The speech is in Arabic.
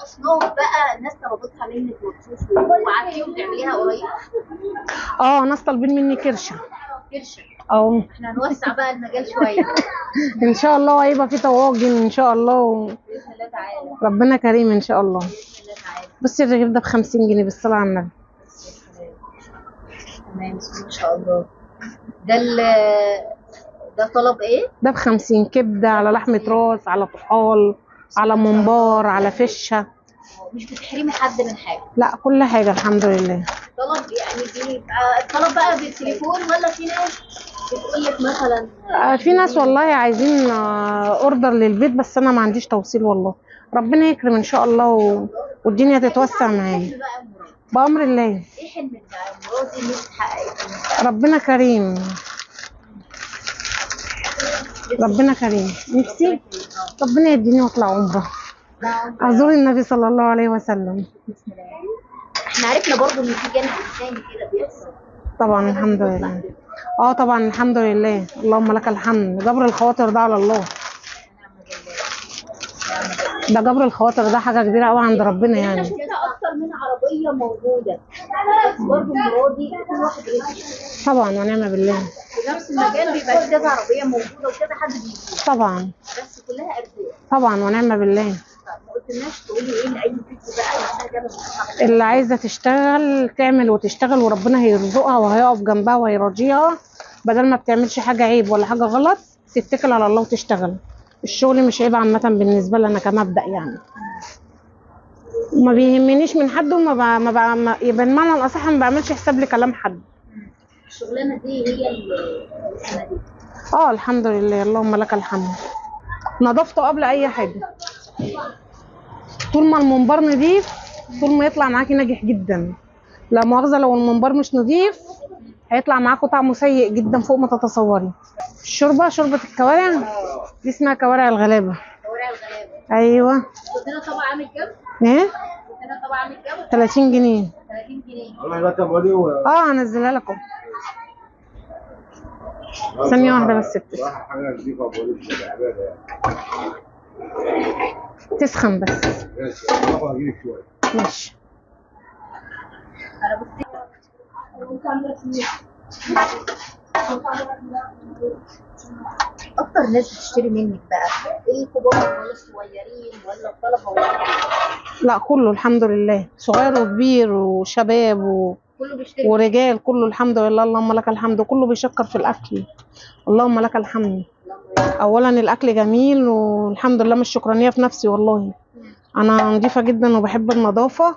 اصناف بقى الناس طلبتها منك مخصوص وعارفين تعمليها قريب؟ ناس طالبين مني كرشه. كرشه. احنا هنوسع بقى المجال شويه. ان شاء الله هيبقى في طواجن ان شاء الله باذن الله تعالى. ربنا كريم ان شاء الله. باذن الله تعالى. بصي الرغيف ده ب50 جنيه بالصلاه على النبي. تمام ما شاء الله. ده طلب ايه؟ ده ب50 كبده على لحمه راس على طحال على ممبار على فشه. مش بتحرمي حد من حاجه؟ لا كل حاجه الحمد لله. طلب يعني بيبقى الطلب بقى بالتليفون ولا في ناس بتقول لك مثلا؟ في ناس والله عايزين اوردر للبيت بس انا ما عنديش توصيل والله. ربنا يكرم ان شاء الله والدنيا تتوسع معايا بامر الله. ايه حلمك بقى يا مراتي انك تحققي؟ ربنا كريم. ربنا كريم. نفسي ربنا يديني واطلع عمره ازور النبي صلى الله عليه وسلم. احنا عرفنا برضو ان في جانب انساني كده بيحصل. طبعا الحمد لله. طبعا الحمد لله اللهم لك الحمد. جبر الخواطر ده على الله. ده جبر الخواطر ده حاجه كبيره قوي عند ربنا يعني. انا شفتها اكتر من عربيه موجوده بس برضه مرادي كل واحد رزق. طبعا ونعم بالله. في نفس المجال بيبقى في كذا عربيه موجوده وكذا حد بيجي. طبعا. بس كلها ارزاق. طبعا ونعم بالله. ما قلتلناش تقولي ايه لاي ست بقى اللي عايزه تشتغل تعمل وتشتغل وربنا هيرزقها وهيقف جنبها وهيرضيها بدل ما بتعملش حاجه عيب ولا حاجه غلط. تتكل على الله وتشتغل. الشغل مش عيب عامه بالنسبه لي انا كمبدأ يعني. ما بيهمنيش من حد يبقى المعنى الاصح ما بعملش حساب لكلام حد. الشغلانه دي هي السنه دي. الحمد لله اللهم لك الحمد. نظافته قبل اي حاجه. طول ما المنبر نظيف طول ما يطلع معاكي ناجح جدا. لا مؤاخذه لو المنبر مش نظيف هيطلع معاكوا طعمه سيء جدا فوق ما تتصوري. شوربه الكوارع دي اسمها كوارع الغلابه. كوارع الغلابه. ايوه. قلنا طبق عامل كام؟ ايه؟ قلنا طبق عامل كام؟ 30 جنيه. 30 جنيه. هنزلها لكم. ثانيه واحده بس. تسخن بس. ماشي. اكتر ناس بتشتري منك بقى الكبار ولا الصغيرين ولا الطلبه ولا لا كله الحمد لله صغير وكبير وشباب كله بيشتري ورجال كله الحمد لله اللهم لك الحمد. كله بيشكر في الاكل اللهم لك الحمد. اولا الاكل جميل والحمد لله مش شكرانيه في نفسي والله. انا نظيفه جدا وبحب النظافه